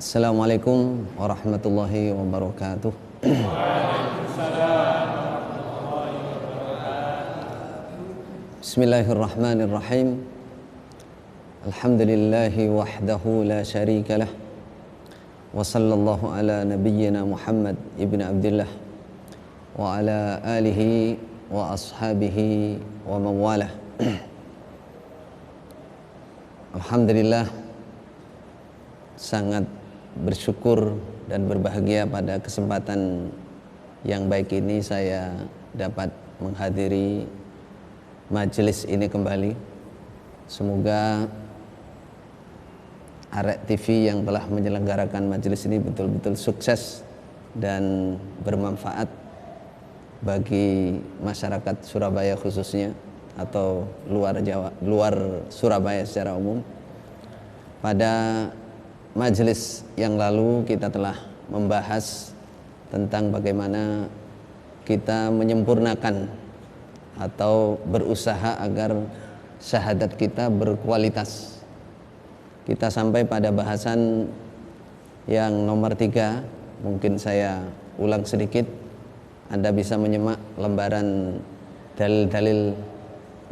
Assalamualaikum warahmatullahi wabarakatuh. Bismillahirrahmanirrahim. Alhamdulillahi wahdahu la syarika lah. Wa sallallahu ala nabiyyina Muhammad ibn Abdullah wa ala alihi wa ashabihi wa mawalah. Alhamdulillah, sangat bersyukur dan berbahagia pada kesempatan yang baik ini saya dapat menghadiri majelis ini kembali. Semoga Arek TV yang telah menyelenggarakan majelis ini betul-betul sukses dan bermanfaat bagi masyarakat Surabaya khususnya, atau luar Surabaya secara umum. Pada majelis yang lalu kita telah membahas tentang bagaimana kita menyempurnakan atau berusaha agar syahadat kita berkualitas. Kita sampai pada bahasan yang nomor 3. Mungkin saya ulang sedikit. Anda bisa menyimak lembaran dalil-dalil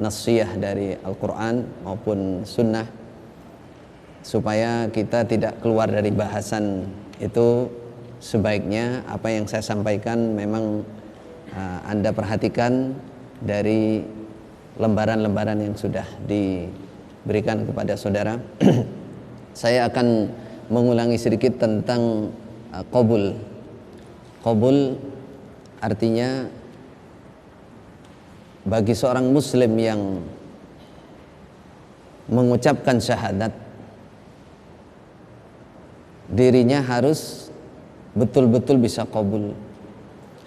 nasiyah dari Al-Quran maupun Sunnah, supaya kita tidak keluar dari bahasan itu. Sebaiknya apa yang saya sampaikan memang Anda perhatikan dari lembaran-lembaran yang sudah diberikan kepada saudara. Saya akan mengulangi sedikit tentang qabul. Qabul artinya bagi seorang muslim yang mengucapkan syahadat, dirinya harus betul-betul bisa qabul.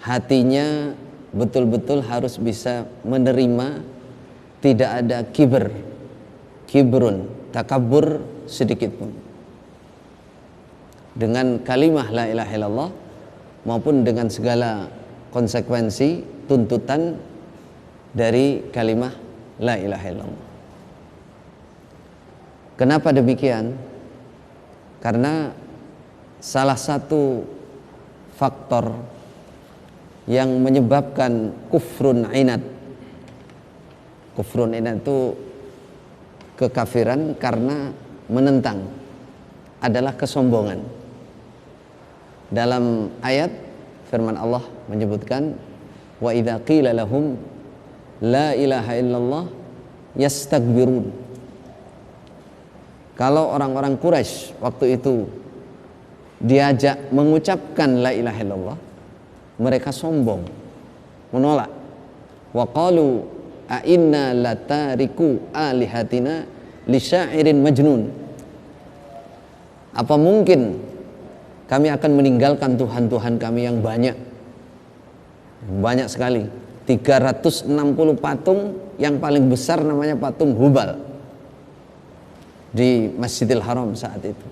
Hatinya betul-betul harus bisa menerima, tidak ada kibrun, takabur sedikit pun. Dengan kalimah la ilaha illallah maupun dengan segala konsekuensi tuntutan dari kalimah la ilaha illallah. Kenapa demikian? Karena salah satu faktor yang menyebabkan kufrun inad. Kufrun inad itu kekafiran karena menentang, adalah kesombongan. Dalam ayat firman Allah menyebutkan, wa idza qila lahum la ilaha illallah yastakbirun. Kalau orang-orang Quraisy waktu itu diajak mengucapkan la ilaha illallah, mereka sombong, menolak. Wa qalu a inna latariku alihatina li syairin majnun. Apa mungkin kami akan meninggalkan Tuhan-Tuhan kami yang banyak sekali, 360 patung, yang paling besar namanya patung Hubal di Masjidil Haram saat itu.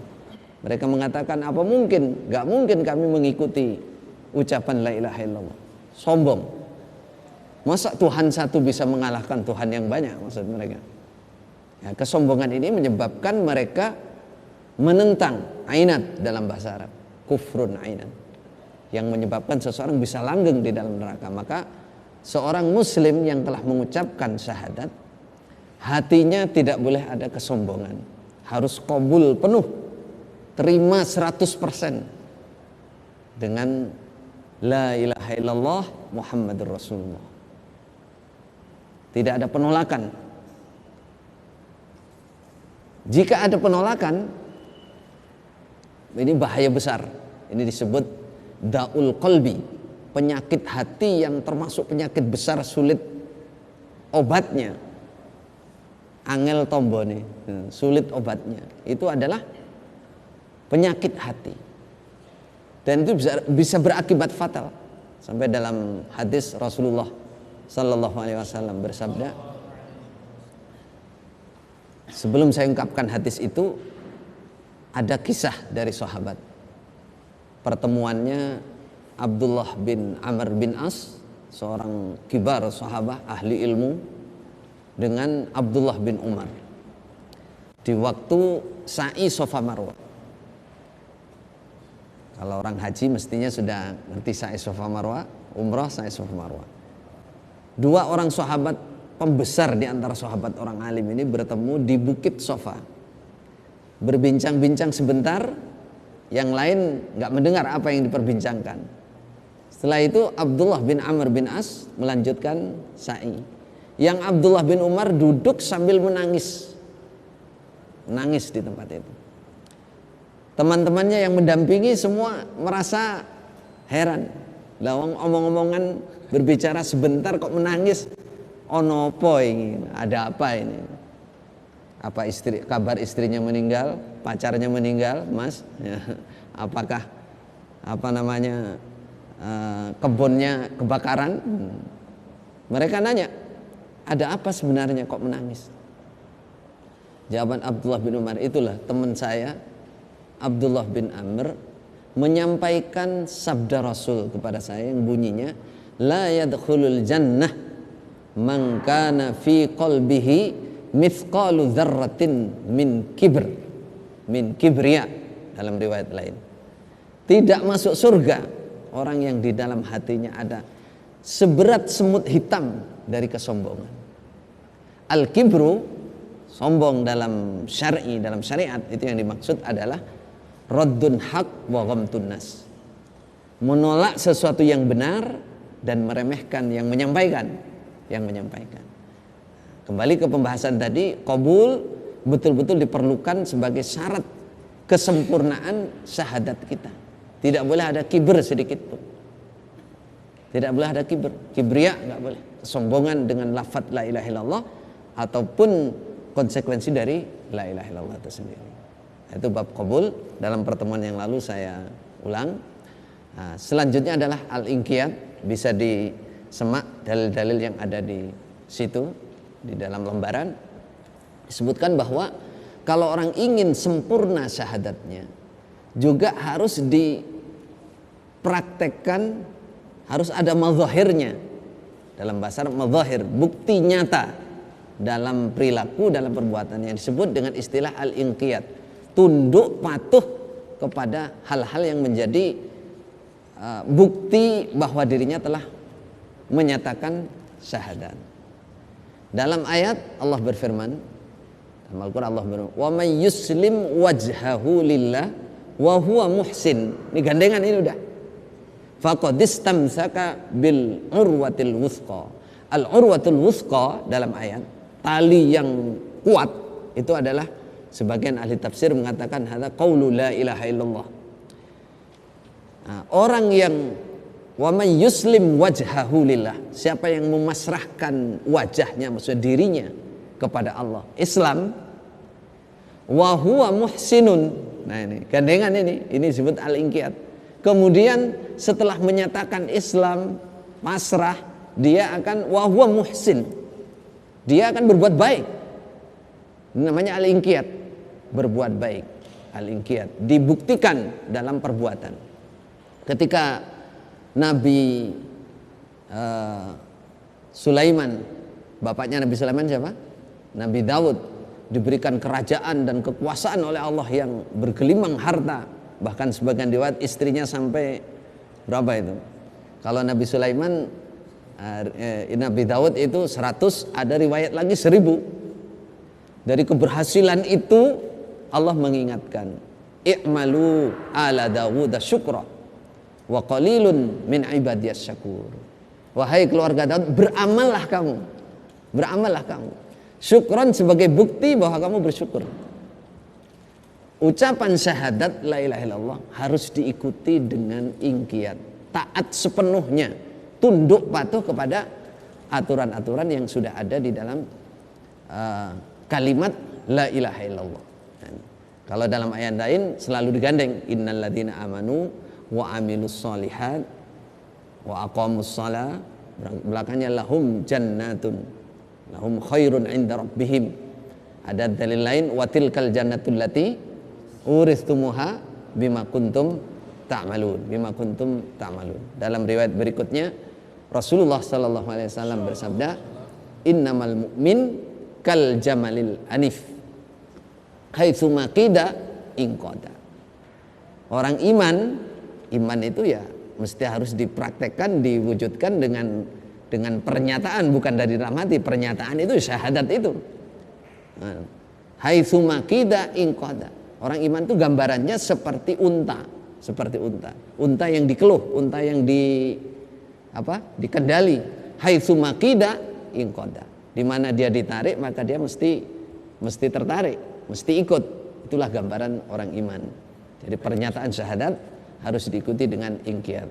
Mereka mengatakan, apa mungkin, gak mungkin kami mengikuti ucapan la ilaha illallah. Sombong. Masa Tuhan satu bisa mengalahkan Tuhan yang banyak, maksud mereka. Ya, kesombongan ini menyebabkan mereka menentang, ainat dalam bahasa Arab, kufrun ainat, yang menyebabkan seseorang bisa langgeng di dalam neraka. Maka seorang muslim yang telah mengucapkan syahadat, hatinya tidak boleh ada kesombongan, harus qabul penuh, terima 100% dengan la ilaha illallah Muhammadur Rasulullah. Tidak ada penolakan. Jika ada penolakan, ini bahaya besar. Ini disebut da'ul qalbi, penyakit hati yang termasuk penyakit besar, sulit obatnya. Angel tombone, sulit obatnya. Itu adalah penyakit hati. Dan itu bisa berakibat fatal. Sampai dalam hadis Rasulullah sallallahu alaihi wasallam bersabda, sebelum saya ungkapkan hadis itu, ada kisah dari sahabat. Pertemuannya Abdullah bin Amr bin As, seorang kibar sahabat ahli ilmu, dengan Abdullah bin Umar di waktu sa'i Safa Marwah. Kalau orang haji mestinya sudah ngerti sa'i Safa Marwah, umrah sa'i Safa Marwah. Dua orang sahabat pembesar di antara sahabat orang alim ini bertemu di Bukit Safa. Berbincang-bincang sebentar, yang lain nggak mendengar apa yang diperbincangkan. Setelah itu Abdullah bin Amr bin As melanjutkan sa'i. Yang Abdullah bin Umar duduk sambil menangis. Menangis di tempat itu. Teman-temannya yang mendampingi semua merasa heran. Lawang omong-omongan berbicara sebentar kok menangis. Oh nopo ini, ada apa ini? Apa kabar istrinya meninggal, pacarnya meninggal, Mas? Ya. Apakah kebunnya kebakaran? Mereka nanya, ada apa sebenarnya kok menangis? Jawaban Abdullah bin Umar, itulah teman saya Abdullah bin Amr menyampaikan sabda Rasul kepada saya yang bunyinya, la yadkhulul jannah man kana fi qalbihi mithqalu dzarratin min kibriya, dalam riwayat lain. Tidak masuk surga orang yang di dalam hatinya ada seberat semut hitam dari kesombongan. Al-kibru, sombong dalam syar'i, dalam syariat itu yang dimaksud adalah raddun haq wa ghamtun nas. Menolak sesuatu yang benar dan meremehkan yang menyampaikan. Kembali ke pembahasan tadi, qabul betul-betul diperlukan sebagai syarat kesempurnaan syahadat kita. Tidak boleh ada kibir sedikit pun. Tidak boleh ada kibir, kibriya enggak boleh. Kesombongan dengan lafaz la ilaha illallah ataupun konsekuensi dari la ilaha illallah itu sendiri. Itu bab qabul. Dalam pertemuan yang lalu saya ulang. Nah, selanjutnya adalah al-inqiyad. Bisa disemak dalil-dalil yang ada di situ, di dalam lembaran. Disebutkan bahwa kalau orang ingin sempurna syahadatnya, juga harus dipraktekkan, harus ada mazahirnya. Dalam bahasa mazahir, bukti nyata dalam perilaku, dalam perbuatan yang disebut dengan istilah al-inqiyad. Tunduk patuh kepada hal-hal yang menjadi bukti bahwa dirinya telah menyatakan syahadat. Dalam ayat Allah berfirman, dalam Al-Quran Allah berfirman, wa may yuslim wajhahu lillah wa huwa muhsin. Ini gandengan ini udah. Faqad istamsaka bil urwatil wuthqa. Al urwatul wuthqa dalam ayat, tali yang kuat, itu adalah sebagian ahli tafsir mengatakan hadza qaulu la ilaha illallah. Nah, orang yang wa may yuslim wajhahu lillah, siapa yang memasrahkan wajahnya, maksudnya dirinya kepada Allah, Islam, wa huwa muhsinun. Nah ini gandengan ini disebut al-inqiyad. Kemudian setelah menyatakan Islam, pasrah, dia akan wa huwa muhsin. Dia akan berbuat baik. Ini namanya al-inqiyad, berbuat baik. Al-inqiyad dibuktikan dalam perbuatan. Ketika Nabi Sulaiman, bapaknya Nabi Sulaiman siapa? Nabi Daud, diberikan kerajaan dan kekuasaan oleh Allah yang bergelimang harta. Bahkan sebagian riwayat istrinya sampai berapa itu? Kalau Nabi Sulaiman, Nabi Daud itu 100, ada riwayat lagi 1000. Dari keberhasilan itu Allah mengingatkan, i'malu ala Dawud syukra wa qalilun min ibadiyas syakur. Wahai keluarga Daud, beramallah kamu. Syukron sebagai bukti bahwa kamu bersyukur. Ucapan syahadat la ilaha illallah harus diikuti dengan inqiyad, taat sepenuhnya, tunduk patuh kepada aturan-aturan yang sudah ada di dalam kalimat la ilaha illallah. Kalau dalam ayat lain selalu digandeng innalladzina amanu wa amilus solihat wa aqamus shalah, belakangnya lahum jannatun lahum khairun inda rabbihim. Ada dalil lain wa tilkal jannatul lati uristumuha bima kuntum ta'malun. Dalam riwayat berikutnya Rasulullah sallallahu alaihi wasallam bersabda, innamal mu'min kal jamalil anif haitsu maqida inqada. Orang iman iman itu ya mesti harus dipraktekkan, diwujudkan dengan pernyataan, bukan dari dalam hati. Pernyataan itu syahadat itu. Haitsu makida inqada. Orang iman itu gambarannya seperti unta, seperti unta. Unta yang dikeluh, unta yang dikendali. Haitsu makida inqada. Di mana dia ditarik maka dia mesti tertarik, mesti ikut. Itulah gambaran orang iman. Jadi pernyataan syahadat harus diikuti dengan inqiyad.